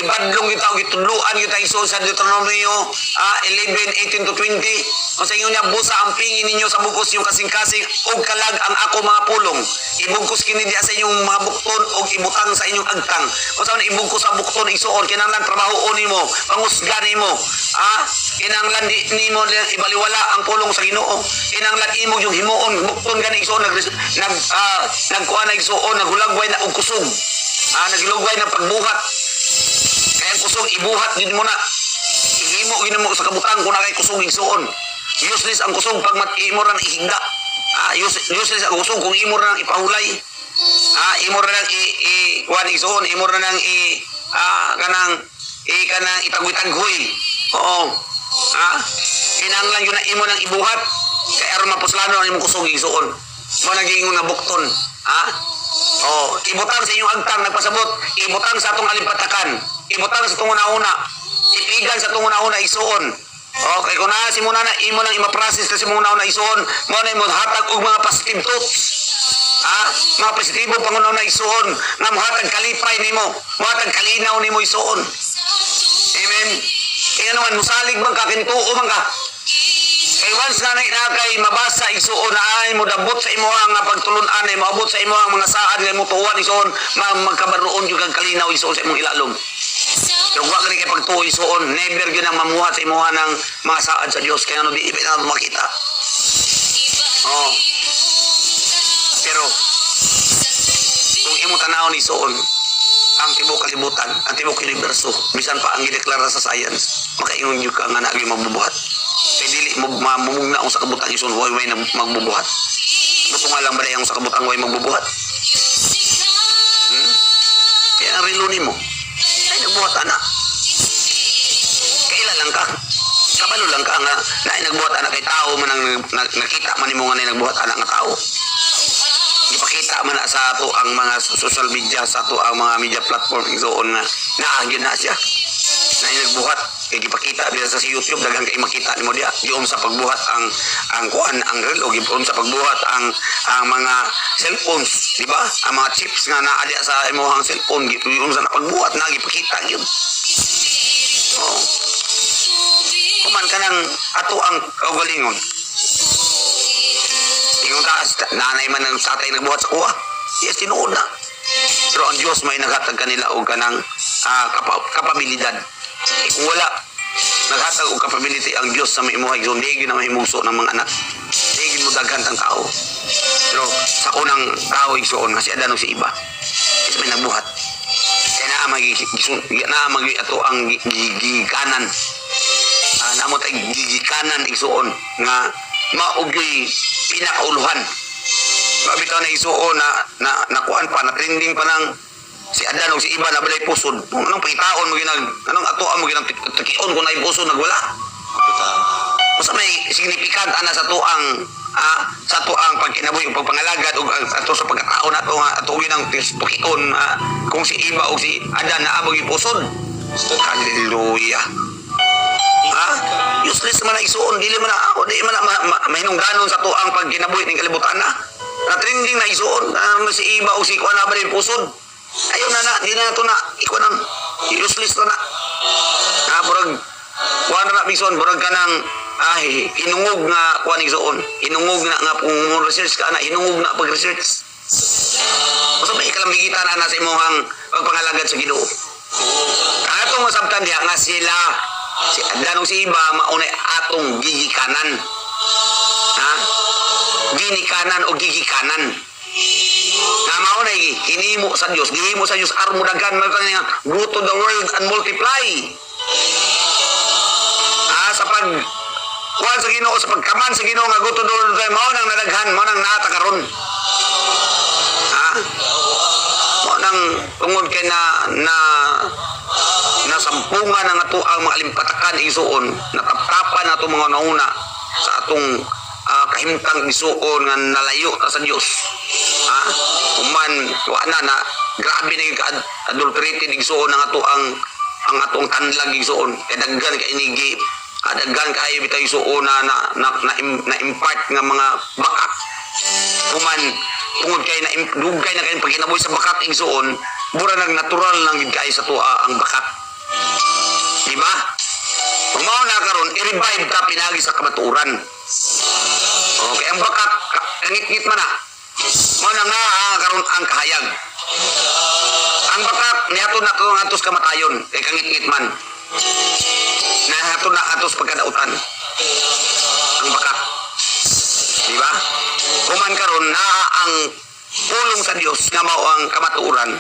gibadlong kita o gitudluan kita iso sa Deuteronomio 11:18 to 20. O sa inyo niya busa ang pingin ninyo sa bukos yung kasing-kasing og kalag ang ako mga pulong. Ibugkos kini diha sa inyong mga bukton og ibutang sa inyong agtang. O sa ibugkos sa bukton isuon kinahanglan trabahoon nimo, pangusga nimo. Kinahanglan di nimo ibaliwala ang pulong sa Ginoo. Kinahanglan imo yung himuon bukton gani isuon nagkuha na isuon naghulagway na og kusog. Naglugway ng pagbuhat. Kaya ang kusog ibuhat din mo na. Ihimo gid mo sa kabutang kung na kay kusog igsuon. Useless ang kusog pag imo ra ihigda. Useless ang kusog kung imo ra ipahulay. Imo ra nang kuan igsuon, imo ra nang kanang itagwitaghoy. Oo. Kinahanglan yun na imo nang ibuhat. Kaya aron mapuslano ang imong kusog igsuon. Mo nagingon na bukton. Ibutang sa inyong agtang nagpasabot, ibutang sa atong alimpatakan, ibutang sa itong una-una, ipigan sa itong una-una isuon. Okay, kung si muna na, imo lang imaprocess na si muna na isuon, mo na imo hatag og mga positive thoughts. Mga positibo pangunaw na isuon, nga muhatag kalipay nimo, muhatag kalinaw nimo isuon. Amen. Kaya naman, musalig bang ka, kintuo bang ka. Kay once na kay mabasa isuon na ay mo dabot sa imo ang pagtulun-an ay maabot sa imo ang mga saad nga mo tuwan isuon magkabaroon jud kag kalinaw isuon sa imong ilalom. Pero wa gani kay pagtuo isuon never gyud ang mamuhat sa imo ng mga saad sa Dios kaya no di ipit na makita. Pero kung imo tanawon isuon ang tibok kalibutan, ang tibok universo, bisan pa ang gideklara sa science, makaingon jud ka nga naagi magbubuhat. Kaya dili mamumugna ang sa kabutang ison way na magbubuhat. Buto nga lang ba ang sa kabutang way magbubuhat? Kaya ang rilo nimo ay nagbuhat anak. Kaila lang ka. Kabalo lang ka nga na nagbuhat anak kay tao man ang nakita man nimo nga nagbuhat anak nga tao. Ipakita man na sa ato ang mga social media, sa ato ang mga media platform igsoon nga naagyan na siya. Na nagbuhat kay gipakita bila sa YouTube daghang kay makita nimo diha giun sa pagbuhat ang kuan ang relo giun sa pagbuhat ang mga cellphones di ba ang mga chips nga naa diha sa imong cellphone giun sa pagbuhat na gipakita gyud kuman kanang ato ang kaugalingon ingon taas nanay man ang satay nagbuhat sa kuha yes tinuod na pero ang Dios may naghatag kanila og kanang kapabilidad. Kung wala, naghatag og capability ang Diyos sa may imuhay, so hindi na mahimuso ng mga anak. Hindi mo daghan ang tao. Pero sa unang tao, igsoon, kasi adanong si iba. Kasi may nagbuhat. Kaya naamag ato ang gigikanan. Naamot ay gigikanan, igsoon, nga maugoy pinakauluhan. Mabitaw na igsoon na nakuan pa, na trending pa ng si Adan o si iba na balay pusod. Anong pangitaon mo ginag, anong atoan mo ginag takion kung na pusod nagwala. Basta may significant ana sa tuang pagkinabuhi o pagpangalagad o ato sa pagkatao na ito nga ato ginang takion kung si iba o si Adan na abog yung pusod. Hallelujah. Useless man na isuon, dili man na mahinungdanon sa tuang pagkinabuhi ng kalibutan na. Na trending na isuon, si iba o si kuan na balay pusod. Ayaw na, di na ito na, ikaw nang useless na. Burag, kuha na bison, burag ka nang, hinungog nga, kuha ni Zoon, hinungog na nga, kung research ka na, hinungog na pag-research. Basta may ikalambigitan na sa imuhang pagpangalagad sa Ginoo. Atong masabtan diha nga sila, si Adan o si iba, maunay atong gigikanan. Ginikanan o gigikanan. Na maunay hinimo sa Dios aron mo daghan man kanya go to the world and multiply sa pag kuan sa Ginoo sa pagkaman sa Ginoo nga go to the world mao nang nadaghan mao nang naata karon mao nang tungod kay na nasampungan ang ato ang mga alimpatakan isuon nataptapan ato mga nauna sa atong kahimtang isuon nga nalayo ta sa Dios uman wala na grabe na yung adulterated igsuon ang ato ang atong tanlag igsuon kay daghan kay inigi daghan kaayo bitaw igsuon na impart nga mga bakak uman tungod kay dugay na kay pagkinabuhi sa bakat igsuon mura nag natural lang gid kay sa tuwa ang bakat Di ba? Kung mao na karon, i-revive ka pinagi sa kamaturan. Okay, ang bakak, kangit-ngit man na. Mo nang karon ang kahayag. Ang bakak, niyato na ito atos kamatayon, kay kangit-ngit man. Nahato na atos pagkadautan. Ang bakak. Di ba? Kuman karon na ang pulong sa Dios nga mao ang kamaturan.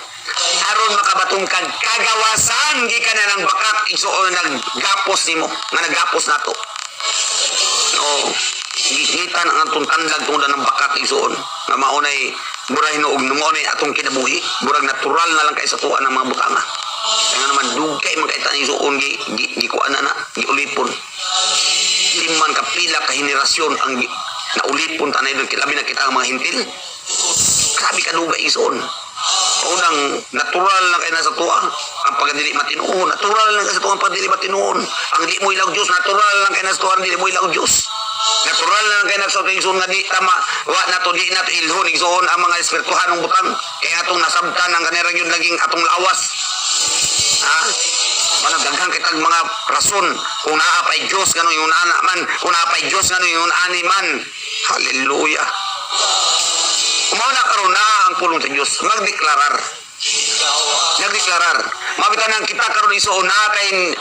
Aron makabatong kag kagawasan gikan na ng bakak isuon naggapos nimo nga naggapos nato. Oo. Gikitan ang atong tandag tungod ng bakak isuon nga mao nay murag hinuog mo nay atong kinabuhi. Murag natural na lang kay sa tuwa ng mga butanga. Kaya naman dugay man kay tan isuon gikuan na giulipon. Liman ka pila ka henerasyon ang naulipon tanay doon kilabi na kita ang mga hintil. Grabe ka dugay isuon. Unang natural lang kay nasa tuwa ang pagdili matinuon, natural lang sa tuwa ang pagdili matinuon. Ang di mo ilaw Dios, natural lang kay nasa tuwa ang di mo ilaw Dios. Natural lang kay nasa tuwa nga di tama wa nato di nato ilhon igsoon ang mga espirituhan ng butang kay atong nasabtan ang kanirang yun naging atong lawas. Ha? Managdaghang kitag mga rason kung naapay Dios ngano yung ana man, kung naapay Dios ngano yung ani man. Hallelujah. Kumaw na karon na ang pulong sa Dios magdeklarar. Nagdeklarar. Mabitan ang kita karon isuon na kay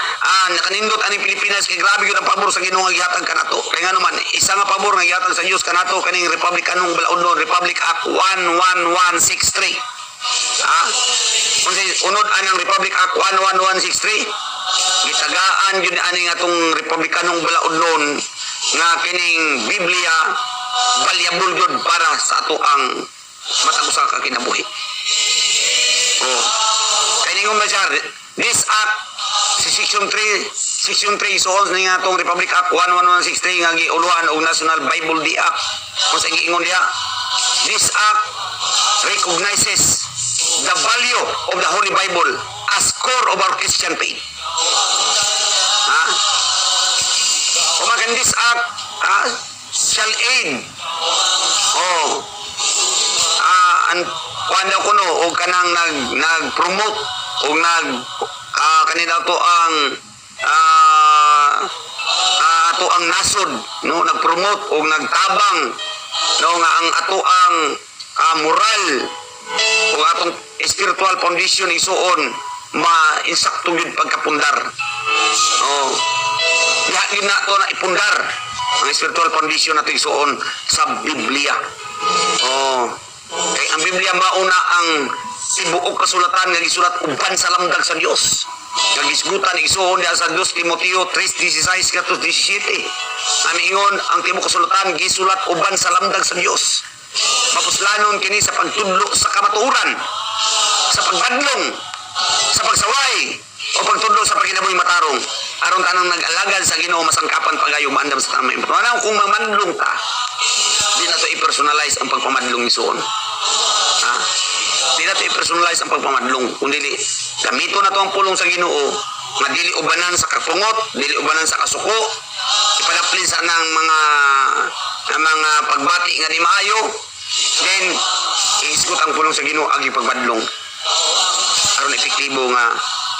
nakanindot ani Pilipinas kay grabe gyud ang pabor sa Ginoo nga gihatag kanato. Kay ngano man isa nga pabor nga gihatag sa Dios kanato kaning Republicanong balaudnon Republic Act 11163. Ha? Kung unod anang Republic Act 11163 gitagaan gyud ani nga tong Republicanong balaudnon nga kining Biblia valuable gyud para sa ato ang matag usa ka kinabuhi. Oh. Kaya ningon ba siya, this act, si Section 3 so ni nga itong Republic Act 11163 nga giuluhan og National Bible Day Act. Kung sa giingon diha, this act recognizes the value of the Holy Bible as core of our Christian faith. Ha? Kumakan this act, shall aid kuan daw kuno o kanang nag-promote o kanina to ang ato ang nasod no nag-promote o nagtabang no nga ang ato ang moral o atong spiritual foundation isuon ma-insakto gyud pagkapundar. Oh. Diha gyud na to na ipundar ang spiritual foundation nato isuon sa Biblia. Oh. Kay ang Biblia mauna ang tibuok kasulatan nga gisulat uban sa lamdag sa Dios. Nga gisgutan isuon diha sa 2 Timoteo 3:16 katus 17. Ami ingon ang tibuok kasulatan gisulat uban sa lamdag sa Dios. Mapuslanon kini sa pagtudlo sa kamatuoran, sa pagbadlong, sa pagsaway o pagtudlo sa pagkinabuhi matarong aron tanang nag-alagad sa Ginoo masangkapan pagayo maandam sa tamay. Manaw kung mamandlong ta di na to i-personalize ang pagpamadlong isuon. Ha? Di na to i-personalize ang pagpamadlong. Kung dili, gamito na to ang pulong sa Ginoo nga dili ubanan sa kapungot, dili ubanan sa kasuko, ipadapli sa ng mga pagbati nga di maayo, then ihisgot ang pulong sa Ginoo agi pagpadlong. Aron epektibo nga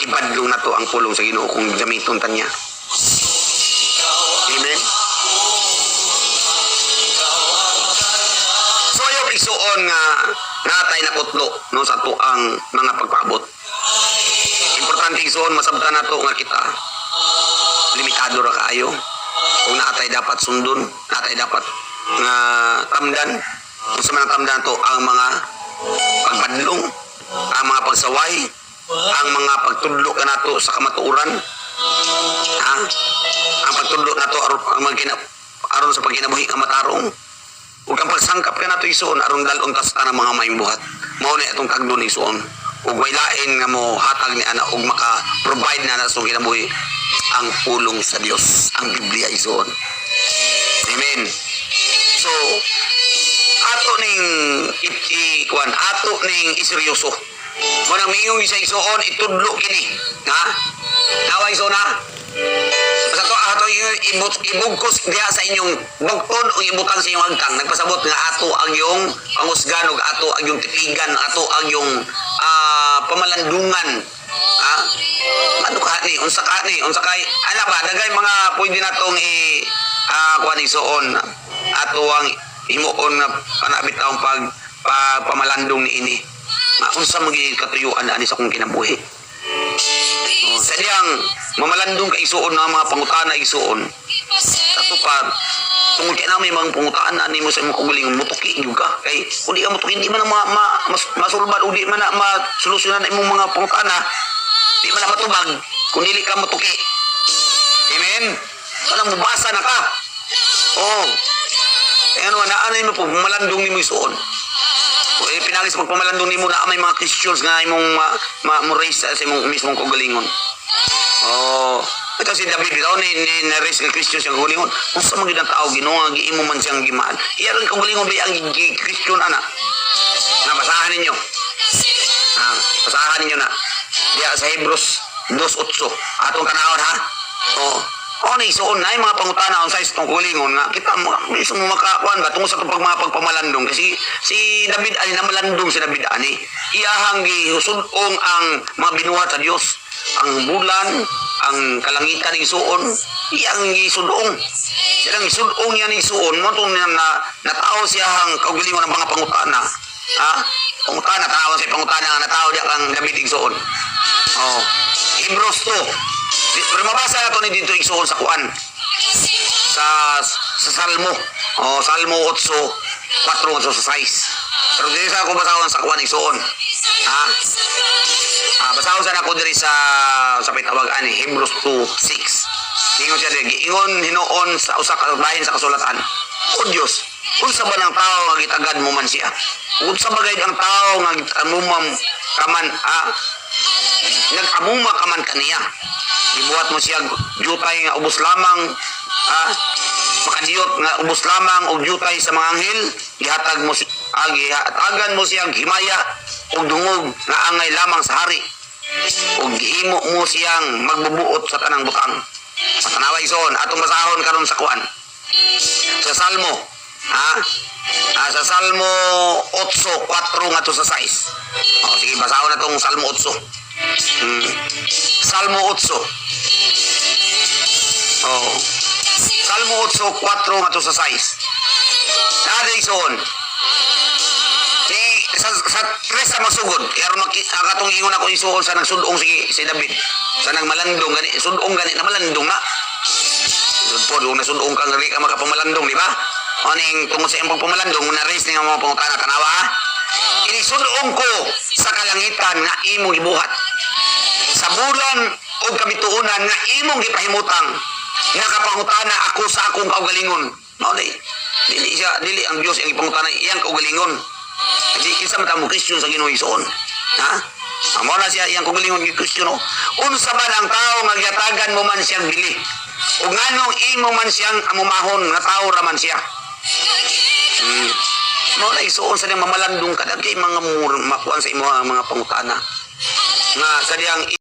ibadlong na to ang pulong sa Ginoo kung gamiton ta niya. Amen. Isuon nga natay na putlo no sa to ang mga pagpaabot. Importante isuon masabtan nato nga kita limitado ra kaayo. Kung natay dapat sundon, natay dapat nga tamdan. Kung sa mga tamdan to ang mga pagpadlong, ang mga pagsaway, ang mga pagtudlo kanato sa kamatuoran. Ha? Ang pagtudlo nato aron sa pagkinabuhi ka matarong. Ug ang pagsangkap ka nato isuon aron dalon ta sa mga maybuhat. Mao ni atong kagdon isuon. Ug way lain nga mo hatag ni ana ug maka-provide na sa kinabuhi ang pulong sa Dios, ang Biblia isuon. Amen. So ato ning ato ning iseryoso. Mo nang miingong isa isuon itudlo kini, ha? Naway isuon ha? Basta to ato ibugkos diha sa inyong bugton o ibutang sa inyong agkang. Nagpasabot nga ato ang yung pangusgan o ato ang yung tipigan, ato ang yung pamalandungan. Ha? Ano ka ni? unsa kay ana ba dagay mga pwede natong kuan isuon ato ang himuon nga panabit taong pamalandong niini. Unsa magi katuyuan ani sa kong kinabuhi. Sadyang mamalandong ka isuon ng mga pangutana isuon. Katupad tungod kay na may mga pangutana nimo sa imong kaugalingon mutuki gyud ka kay kun di ka mutuki di man masulbad o di man na masolusyonan imong mga pangutana di man na matubag kung dili ka mutuki. Amen. Kanang mubasa na ka. Oh. Kaya ano, naanay mo po, malandong ni mo isuon. Pinagis pagpamalandong ni mo na may mga Christians nga imong ma-raise sa imong mismong kaugalingon. Oh. Ito si David, ito ni na-raise ng Christians yung kaugalingon. Kung sa mga tao, ginawa, giimo man siyang gimaan. Iyaron kaugalingon ba ang Christian, anak? Basahan ninyo. Basahan ninyo na. Diya sa Hebrews 2:8. Atong tanawon, ha? Oh. Isuon na yung mga pangutana on size tong kulingon nga kita mismo makakuan ba tungod sa mga pagpamalandong kasi si David ani na malandong si David ani iyahang gihusudong ang mga binuhat sa Dios ang bulan ang kalangitan ni suon iyang gisudong silang isudong niya ni suon mo tong na tao siyang kaugalingon ng mga pangutana pangutana tawon sa pangutana nga natao diya kang David igsuon Hebrews 2. Pero mabasa na ito ni dito isuon sa kuan sa Salmo Salmo 8:4 sa 6 pero dito sa ako basahon sa kuan isuon basahon sa ako diri sa pitawag ani Hebrews 2:6 ingon siya diri ingon hinuon sa usa ka bahin sa kasulatan o Dios unsa ba ng tao nga gitagad mo man siya unsa ba gayud ang tao nga gitamumam kaman nag-amuma kaman kaniya ibuhat mo siya jutay nga ubos lamang makadiyot nga ubos lamang og jutay sa mga anghel gihatag mo gihatagan mo siyang himaya og dungog nga angay lamang sa hari og gihimo mo siyang magbubuot sa tanang butang patanawa ison atong basahon karon sa kuan sa Salmo sa Salmo 8:4 ngadto sa 6 sige basahon na tong Salmo 8 Salmo 8 Salmo 8:4 ngadto sa 6 nada ison sa tres sa masugod aron makatong ingon ako isuon sa nagsudong si David sa nagmalandong gani sudong gani na malandong na pod na sudong kang ri ka makapamalandong di ba aning tungod sa imong pamalandong na raise ning mga pangutana tanawa ini sudong ko sa kalangitan nga imong gibuhat sa bulan o kabituunan nga imong gipahimutang nga kapangutana ako sa akong kaugalingon dili ang Dios ang ipangutana iyang kaugalingon di kinsa man ta mo Kristiyan sa Ginoo isuon amo na siya iyang kaugalingon gi Kristiyan unsa man ang tao nga giyatagan mo man siyang bili ug nganong imo man siyang amumahon nga tao ra man siya mo na isuon sa mamalandong kadagay mga makuan sa imo mga pangutana nga sadyang